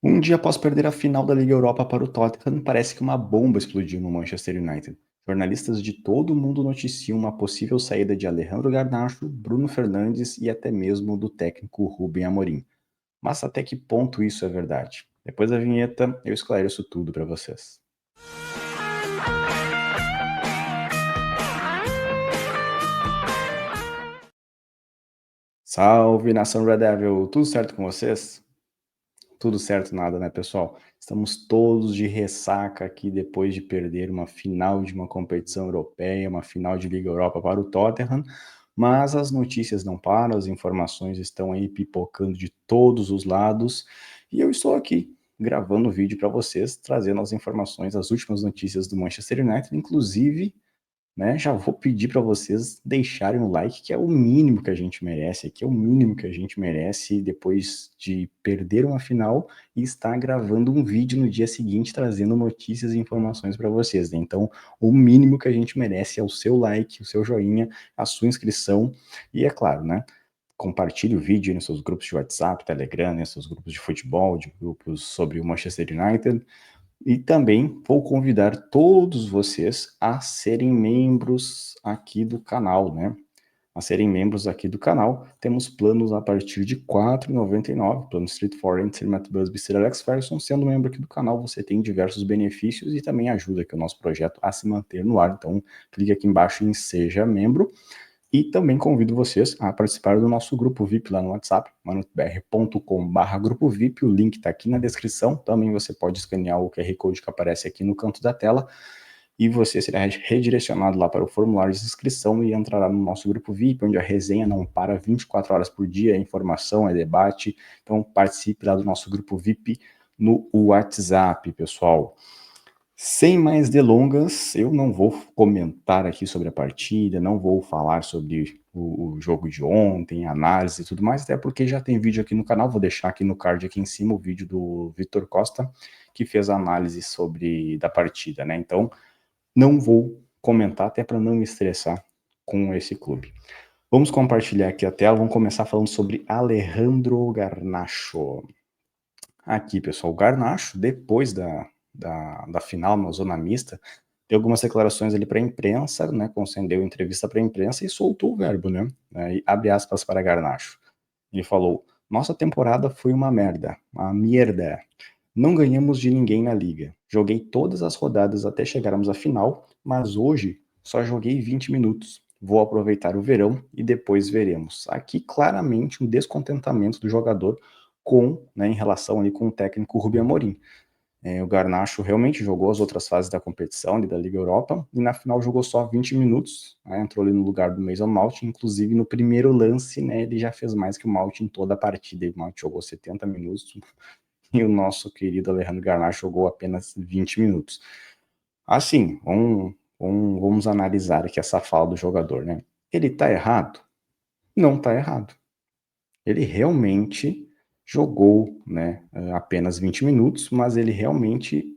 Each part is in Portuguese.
Um dia após perder a final da Liga Europa para o Tottenham, parece que uma bomba explodiu no Manchester United. Jornalistas de todo o mundo noticiam uma possível saída de Alejandro Garnacho, Bruno Fernandes e até mesmo do técnico Rubem Amorim. Mas até que ponto isso é verdade? Depois da vinheta, eu esclareço tudo para vocês. Salve, nação Red Devil! Tudo certo com vocês? Tudo certo nada, né, pessoal? Estamos todos de ressaca aqui depois de perder uma final de uma competição europeia, uma final de Liga Europa para o Tottenham, mas as notícias não param, as informações estão aí pipocando de todos os lados, e eu estou aqui gravando o vídeo para vocês, trazendo as informações, as últimas notícias do Manchester United, inclusive, né? Já vou pedir para vocês deixarem o like, que é o mínimo que a gente merece, que é o mínimo que a gente merece depois de perder uma final e estar gravando um vídeo no dia seguinte trazendo notícias e informações para vocês, né? Então, o mínimo que a gente merece é o seu like, o seu joinha, a sua inscrição e, é claro, né? Compartilhe o vídeo nos seus grupos de WhatsApp, Telegram, nos seus grupos de futebol, de grupos sobre o Manchester United. E também vou convidar todos vocês a serem membros aqui do canal, né? A serem membros aqui do canal. Temos planos a partir de R$ 4,99, plano Street for Enter, Matt Busby, Sir Alex Ferguson. Sendo membro aqui do canal, você tem diversos benefícios e também ajuda aqui o nosso projeto a se manter no ar. Então, clique aqui embaixo em Seja Membro. E também convido vocês a participar do nosso grupo VIP lá no WhatsApp, manutbr.com/grupo VIP. O link está aqui na descrição. Também você pode escanear o QR Code que aparece aqui no canto da tela e você será redirecionado lá para o formulário de inscrição e entrará no nosso grupo VIP, onde a resenha não para 24 horas por dia, é informação, é debate. Então participe lá do nosso grupo VIP no WhatsApp, pessoal. Sem mais delongas, eu não vou comentar aqui sobre a partida, não vou falar sobre o jogo de ontem, análise e tudo mais, até porque já tem vídeo aqui no canal, vou deixar aqui no card aqui em cima o vídeo do Vitor Costa, que fez a análise da partida, né? Então, não vou comentar, até para não me estressar com esse clube. Vamos compartilhar aqui a tela, vamos começar falando sobre Alejandro Garnacho. Aqui, pessoal, o Garnacho, depois da final na zona mista, deu algumas declarações ali para a imprensa, né, concedeu entrevista para a imprensa e soltou o verbo, né, e abre aspas para Garnacho. Ele falou: nossa temporada foi uma merda, uma merda. Não ganhamos de ninguém na liga. Joguei todas as rodadas até chegarmos à final, mas hoje só joguei 20 minutos. Vou aproveitar o verão e depois veremos. Aqui claramente um descontentamento do jogador né, em relação ali com o técnico Rubem Amorim. O Garnacho realmente jogou as outras fases da competição ali da Liga Europa e na final jogou só 20 minutos, né, entrou ali no lugar do Mason Mount, inclusive no primeiro lance, né, ele já fez mais que o Mount em toda a partida. O Mount jogou 70 minutos e o nosso querido Alejandro Garnacho jogou apenas 20 minutos. Assim, vamos analisar aqui essa fala do jogador, né? Ele tá errado? Não tá errado. Ele realmente jogou, né, apenas 20 minutos, mas ele realmente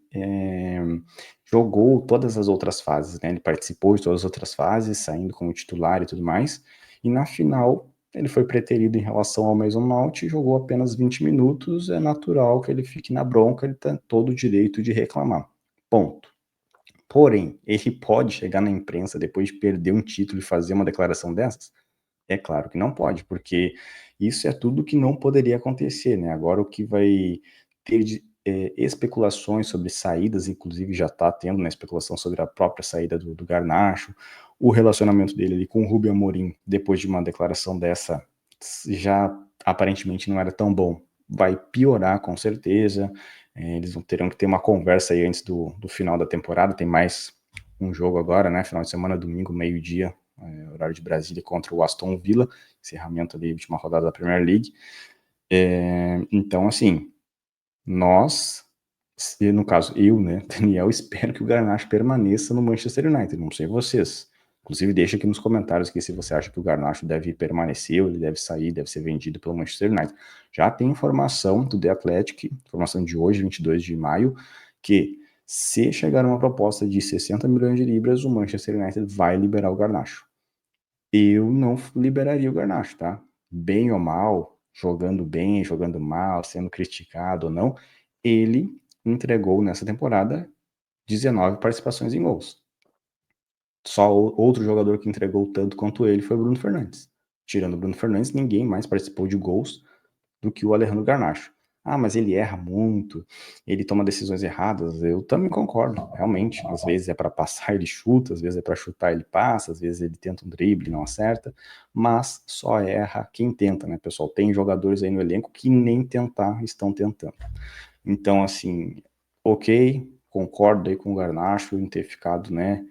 jogou todas as outras fases, né? Ele participou de todas as outras fases, saindo como titular e tudo mais, e na final ele foi preterido em relação ao Mason Mount e jogou apenas 20 minutos, é natural que ele fique na bronca, ele tem todo o direito de reclamar. Ponto. Porém, ele pode chegar na imprensa depois de perder um título e fazer uma declaração dessas? É claro que não pode, porque isso é tudo que não poderia acontecer, né? Agora o que vai ter de especulações sobre saídas, inclusive já está tendo uma especulação sobre a própria saída do Garnacho, o relacionamento dele ali com o Rubem Amorim, depois de uma declaração dessa, já aparentemente não era tão bom, vai piorar com certeza, eles terão que ter uma conversa aí antes do final da temporada, tem mais um jogo agora, né? Final de semana, domingo, meio-dia, horário de Brasília, contra o Aston Villa, encerramento ali, última rodada da Premier League. Então, assim, nós, no caso eu, né, Daniel, espero que o Garnacho permaneça no Manchester United, não sei vocês. Inclusive, deixa aqui nos comentários aqui se você acha que o Garnacho deve permanecer, ou ele deve sair, deve ser vendido pelo Manchester United. Já tem informação do The Athletic, informação de hoje, 22 de maio, que se chegar uma proposta de 60 milhões de libras, o Manchester United vai liberar o Garnacho. Eu não liberaria o Garnacho, tá? Bem ou mal, jogando bem, jogando mal, sendo criticado ou não, ele entregou nessa temporada 19 participações em gols. Só outro jogador que entregou tanto quanto ele foi o Bruno Fernandes. Tirando o Bruno Fernandes, ninguém mais participou de gols do que o Alejandro Garnacho. Ah, mas ele erra muito, ele toma decisões erradas. Eu também concordo, realmente. Às vezes é para passar, ele chuta, às vezes é para chutar, ele passa, às vezes ele tenta um drible, não acerta, mas só erra quem tenta, né, pessoal? Tem jogadores aí no elenco que nem tentar estão tentando. Então, assim, ok, concordo aí com o Garnacho em ter ficado, né,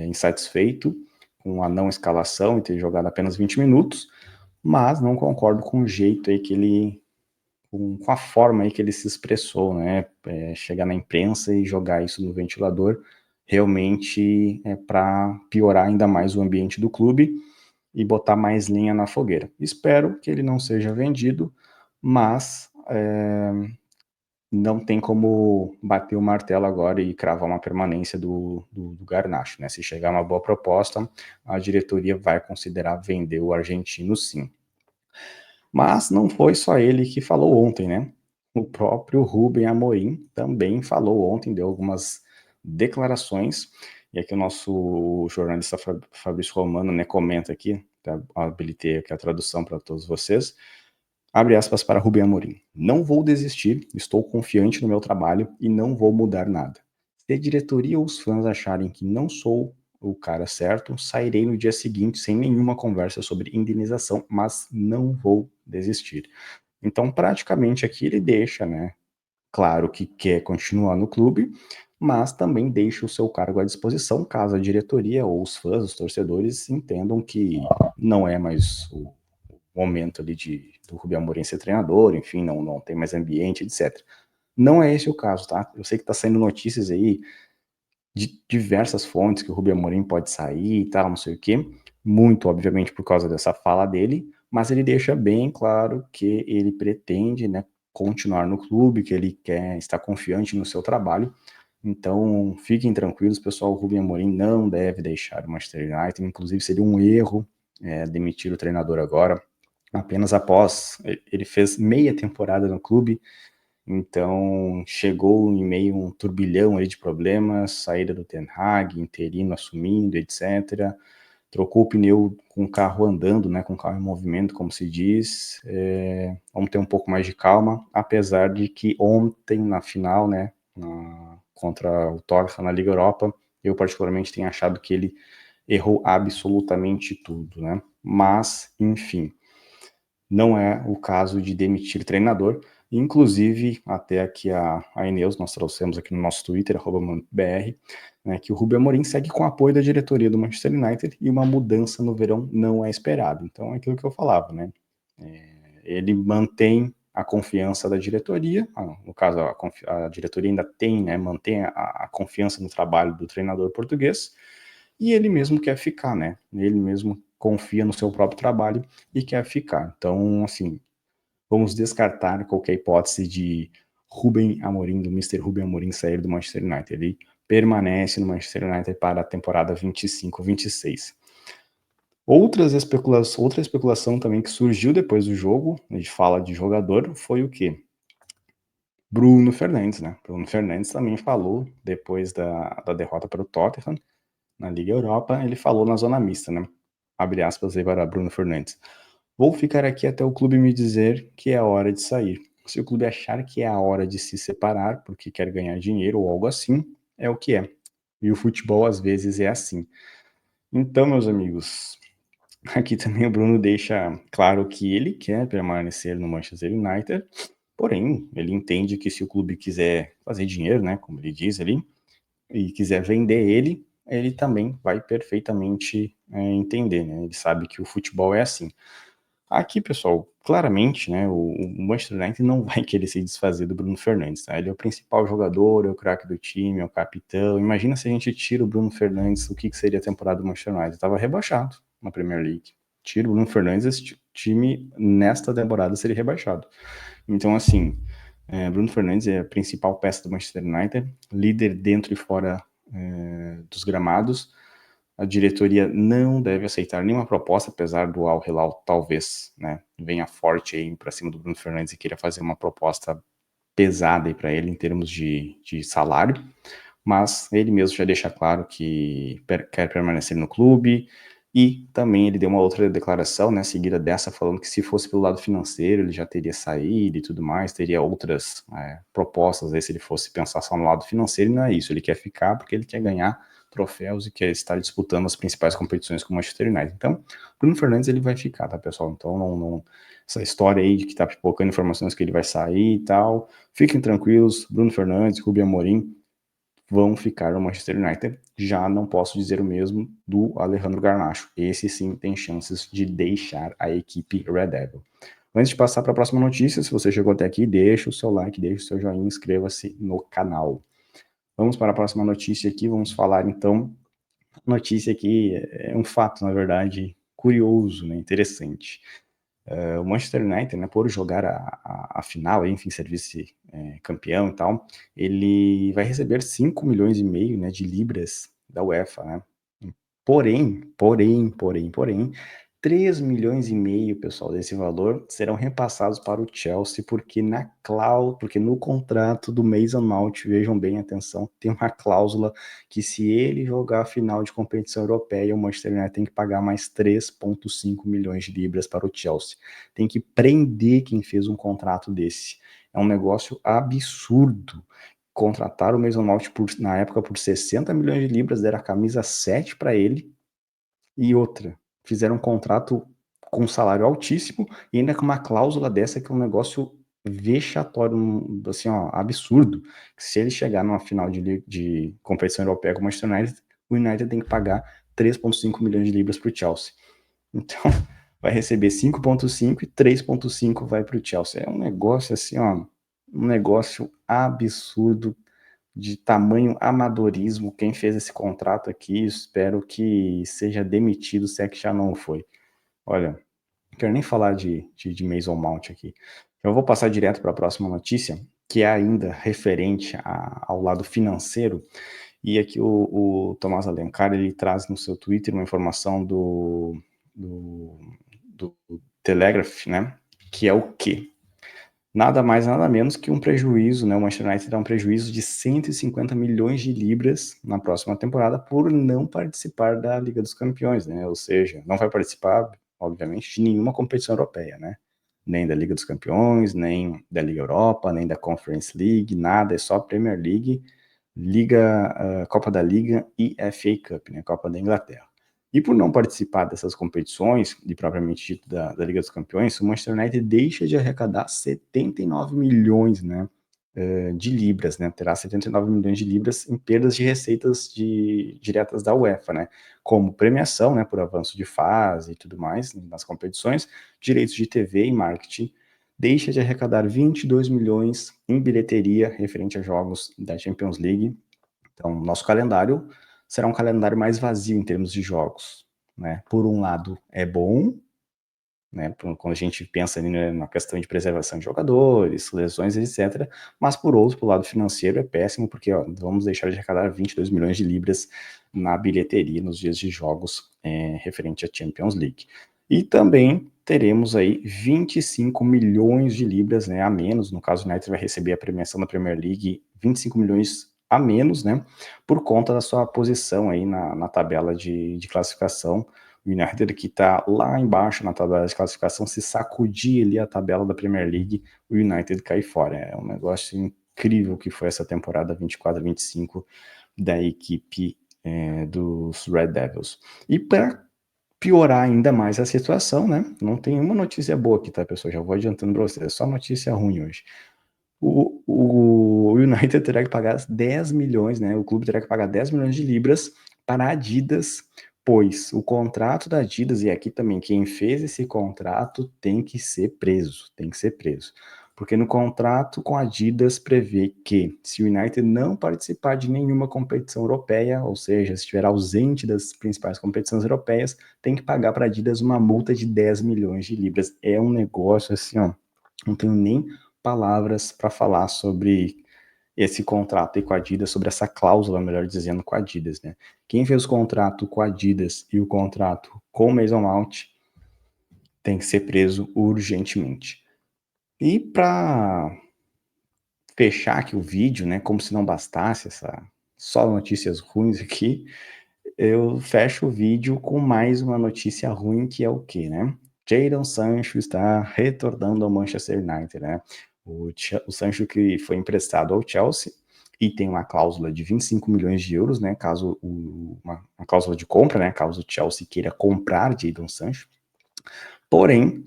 insatisfeito com a não escalação e ter jogado apenas 20 minutos, mas não concordo com o jeito aí que ele, com a forma aí que ele se expressou, né, chegar na imprensa e jogar isso no ventilador, realmente é para piorar ainda mais o ambiente do clube e botar mais lenha na fogueira. Espero que ele não seja vendido, mas não tem como bater o martelo agora e cravar uma permanência do Garnacho, né? Se chegar uma boa proposta, a diretoria vai considerar vender o argentino, sim. Mas não foi só ele que falou ontem, né? O próprio Rubem Amorim também falou ontem, deu algumas declarações, e aqui o nosso jornalista Fabrício Romano, né, comenta aqui, habilitei aqui a tradução para todos vocês. Abre aspas para Rubem Amorim. Não vou desistir, estou confiante no meu trabalho e não vou mudar nada. Se a diretoria ou os fãs acharem que não sou o cara certo, sairei no dia seguinte sem nenhuma conversa sobre indenização, mas não vou desistir. Então, praticamente aqui ele deixa, né, claro que quer continuar no clube, mas também deixa o seu cargo à disposição caso a diretoria ou os fãs, os torcedores entendam que não é mais o momento ali do Rubem Amorim ser treinador, enfim, não tem mais ambiente, etc. Não é esse o caso, tá? Eu sei que tá saindo notícias aí de diversas fontes que o Rubem Amorim pode sair e tal, não sei o quê, muito obviamente por causa dessa fala dele, mas ele deixa bem claro que ele pretende, né, continuar no clube, que ele quer estar confiante no seu trabalho. Então, fiquem tranquilos, pessoal, o Rubem Amorim não deve deixar o Manchester United, inclusive seria um erro demitir o treinador agora, apenas após ele fez meia temporada no clube, então chegou em meio a um turbilhão aí de problemas, saída do Ten Hag, interino assumindo, etc. Trocou o pneu com o carro andando, né, com o carro em movimento, como se diz. Vamos ter um pouco mais de calma, apesar de que ontem na final, né, contra o Tottenham na Liga Europa, eu particularmente tenho achado que ele errou absolutamente tudo, né? Mas, enfim, não é o caso de demitir treinador. Inclusive, até aqui a Ineus, nós trouxemos aqui no nosso Twitter, @BR, né, que o Rubem Amorim segue com o apoio da diretoria do Manchester United e uma mudança no verão não é esperada. Então, é aquilo que eu falava, né? Ele mantém a confiança da diretoria, no caso, a diretoria ainda tem, né, mantém a confiança no trabalho do treinador português, e ele mesmo quer ficar, né? Ele mesmo confia no seu próprio trabalho e quer ficar. Então, assim, vamos descartar qualquer hipótese de Rubem Amorim, do Mister Rubem Amorim sair do Manchester United. Ele permanece no Manchester United para a temporada 25-26. Outra especulação também que surgiu depois do jogo, a gente fala de jogador, foi o quê? Bruno Fernandes, né? Bruno Fernandes também falou depois da derrota para o Tottenham na Liga Europa, ele falou na zona mista, né? Abre aspas aí para Bruno Fernandes. Vou ficar aqui até o clube me dizer que é a hora de sair. Se o clube achar que é a hora de se separar porque quer ganhar dinheiro ou algo assim, é o que é. E o futebol às vezes é assim. Então, meus amigos, aqui também o Bruno deixa claro que ele quer permanecer no Manchester United, porém, ele entende que se o clube quiser fazer dinheiro, né, como ele diz ali, e quiser vender ele, ele também vai perfeitamente entender, né? Ele sabe que o futebol é assim. Aqui, pessoal, claramente, né, o Manchester United não vai querer se desfazer do Bruno Fernandes, tá? Ele é o principal jogador, é o craque do time, é o capitão. Imagina se a gente tira o Bruno Fernandes, o que seria a temporada do Manchester United? Estava rebaixado na Premier League. Tira o Bruno Fernandes, esse time nesta temporada seria rebaixado. Então, assim, Bruno Fernandes é a principal peça do Manchester United, líder dentro e fora dos gramados. A diretoria não deve aceitar nenhuma proposta, apesar do Al Hilal talvez, né, venha forte aí para cima do Bruno Fernandes e queira fazer uma proposta pesada aí para ele em termos de salário, mas ele mesmo já deixa claro que quer permanecer no clube, e também ele deu uma outra declaração, né, seguida dessa, falando que se fosse pelo lado financeiro ele já teria saído e tudo mais, teria outras propostas aí se ele fosse pensar só no lado financeiro, e não é isso, ele quer ficar porque ele quer ganhar troféus e quer estar disputando as principais competições com o Manchester United. Então, Bruno Fernandes ele vai ficar, tá, pessoal? Então, essa história aí de que tá pipocando informações que ele vai sair e tal, fiquem tranquilos, Bruno Fernandes, Rubem Amorim vão ficar no Manchester United. Já não posso dizer o mesmo do Alejandro Garnacho. Esse sim tem chances de deixar a equipe Red Devil. Antes de passar para a próxima notícia, se você chegou até aqui, deixa o seu like, deixa o seu joinha, inscreva-se no canal. Vamos para a próxima notícia aqui, vamos falar então, notícia aqui é um fato, na verdade, curioso, né, interessante. O Manchester United, né, por jogar a final, enfim, ser vice-campeão e tal, ele vai receber 5 milhões e meio, né, de libras da UEFA, né? Porém, 3 milhões e meio, pessoal, desse valor serão repassados para o Chelsea, porque no contrato do Mason Mount, vejam bem, atenção, tem uma cláusula que se ele jogar a final de competição europeia, o Manchester United tem que pagar mais 3,5 milhões de libras para o Chelsea. Tem que prender quem fez um contrato desse. É um negócio absurdo. Contrataram o Mason Mount na época por 60 milhões de libras, deram a camisa 7 para ele, e outra, fizeram um contrato com um salário altíssimo e ainda com uma cláusula dessa que é um negócio vexatório, assim, ó, absurdo. Se ele chegar numa final de competição europeia com o Manchester United, o United tem que pagar 3,5 milhões de libras para o Chelsea. Então, vai receber 5,5 e 3,5 vai para o Chelsea. É um negócio assim, ó, um negócio absurdo, de tamanho amadorismo. Quem fez esse contrato aqui, espero que seja demitido, se é que já não foi. Olha, não quero nem falar de Mason Mount aqui. Eu vou passar direto para a próxima notícia, que é ainda referente ao lado financeiro. E aqui o Tomás Alencar, ele traz no seu Twitter uma informação do, do Telegraph, né? Que é o quê? Nada mais, nada menos que um prejuízo, né? O Manchester United terá um prejuízo de 150 milhões de libras na próxima temporada por não participar da Liga dos Campeões, né? Ou seja, não vai participar, obviamente, de nenhuma competição europeia, né? Nem da Liga dos Campeões, nem da Liga Europa, nem da Conference League, nada, é só Premier League, Copa da Liga e FA Cup, né? Copa da Inglaterra. E por não participar dessas competições, e propriamente dito da Liga dos Campeões, o Manchester United deixa de arrecadar 79 milhões, né, de libras, né, terá 79 milhões de libras em perdas de receitas diretas da UEFA, né, como premiação, né, por avanço de fase e tudo mais nas competições, direitos de TV e marketing. Deixa de arrecadar 22 milhões em bilheteria referente a jogos da Champions League. Então, nosso calendário será um calendário mais vazio em termos de jogos, né? Por um lado, é bom, né? Quando a gente pensa ali, né, na questão de preservação de jogadores, lesões, etc. Mas, por outro, pro lado financeiro, é péssimo, porque ó, vamos deixar de arrecadar 22 milhões de libras na bilheteria nos dias de jogos referente à Champions League. E também teremos aí 25 milhões de libras, né, a menos. No caso, o United vai receber a premiação da Premier League, 25 milhões a menos, né, por conta da sua posição aí na tabela de classificação. O United que está lá embaixo na tabela de classificação, se sacudir ali a tabela da Premier League, o United cai fora. É um negócio incrível que foi essa temporada 24-25 da equipe dos Red Devils. E para piorar ainda mais a situação, né? Não tem uma notícia boa aqui, tá, pessoal? Já vou adiantando para vocês, é só notícia ruim hoje. O United terá que pagar 10 milhões, né? O clube terá que pagar 10 milhões de libras para a Adidas, pois o contrato da Adidas, e aqui também quem fez esse contrato tem que ser preso, Porque no contrato com a Adidas prevê que se o United não participar de nenhuma competição europeia, ou seja, se estiver ausente das principais competições europeias, tem que pagar para a Adidas uma multa de 10 milhões de libras. É um negócio assim, ó, não tenho nem palavras para falar sobre esse contrato aí com a Adidas, sobre essa cláusula, melhor dizendo, com a Adidas, né? Quem fez o contrato com a Adidas e o contrato com o Mason Mount tem que ser preso urgentemente. E para fechar aqui o vídeo, né, como se não bastasse essa só notícias ruins aqui, eu fecho o vídeo com mais uma notícia ruim, que é o quê, né? Jadon Sancho está retornando ao Manchester United, né? O Sancho que foi emprestado ao Chelsea e tem uma cláusula de 25 milhões de euros, né? Caso uma cláusula de compra, né? Caso o Chelsea queira comprar Jadon Sancho. Porém,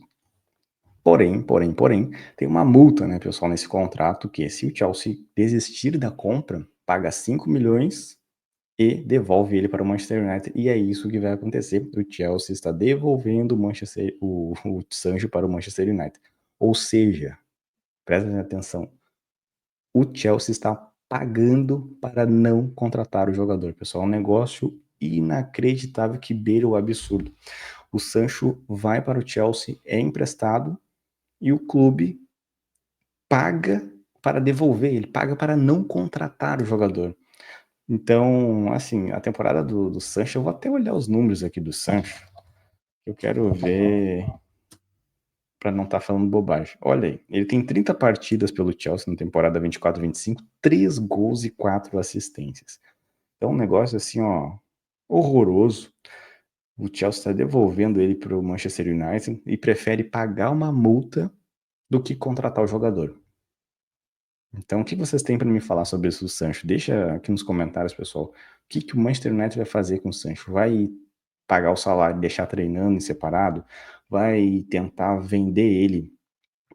tem uma multa, né, pessoal, nesse contrato, que se o Chelsea desistir da compra, paga 5 milhões e devolve ele para o Manchester United, e é isso que vai acontecer. O Chelsea está devolvendo o Sancho para o Manchester United. Ou seja, presta atenção, o Chelsea está pagando para não contratar o jogador, pessoal. É um negócio inacreditável que beira o absurdo. O Sancho vai para o Chelsea, é emprestado, e o clube paga para devolver, ele paga para não contratar o jogador. Então, assim, a temporada do Sancho, eu vou até olhar os números aqui do Sancho, eu quero ver para não estar falando bobagem. Olha aí, ele tem 30 partidas pelo Chelsea na temporada 24-25, 3 gols e 4 assistências. Então, um negócio assim, ó, horroroso. O Chelsea está devolvendo ele para o Manchester United e prefere pagar uma multa do que contratar o jogador. Então, o que vocês têm para me falar sobre isso do Sancho? Deixa aqui nos comentários, pessoal. O que o Manchester United vai fazer com o Sancho? Vai pagar o salário e deixar treinando em separado? Vai tentar vender ele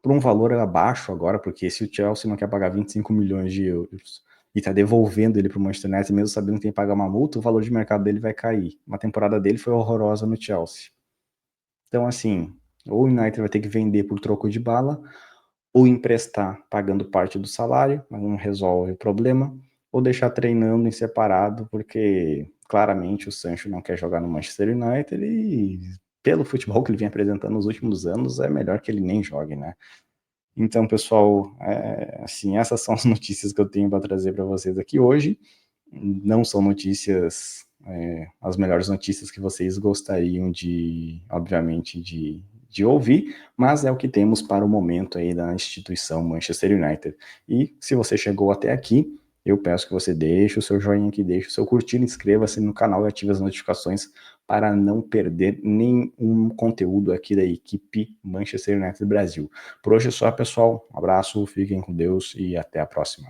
por um valor abaixo agora? Porque se o Chelsea não quer pagar 25 milhões de euros e está devolvendo ele para o Manchester United, mesmo sabendo que tem que pagar uma multa, o valor de mercado dele vai cair. Uma temporada dele foi horrorosa no Chelsea. Então, assim, ou o United vai ter que vender por troco de bala, ou emprestar pagando parte do salário, mas não resolve o problema, ou deixar treinando em separado, porque claramente o Sancho não quer jogar no Manchester United e pelo futebol que ele vem apresentando nos últimos anos, é melhor que ele nem jogue, né? Então, pessoal, assim, essas são as notícias que eu tenho para trazer para vocês aqui hoje. Não são notícias, as melhores notícias que vocês gostariam de, obviamente, de ouvir, mas é o que temos para o momento aí da instituição Manchester United. E se você chegou até aqui, eu peço que você deixe o seu joinha aqui, deixe o seu curtir, inscreva-se no canal e ative as notificações para não perder nenhum conteúdo aqui da equipe Manchester United Brasil. Por hoje é só, pessoal. Um abraço, fiquem com Deus e até a próxima.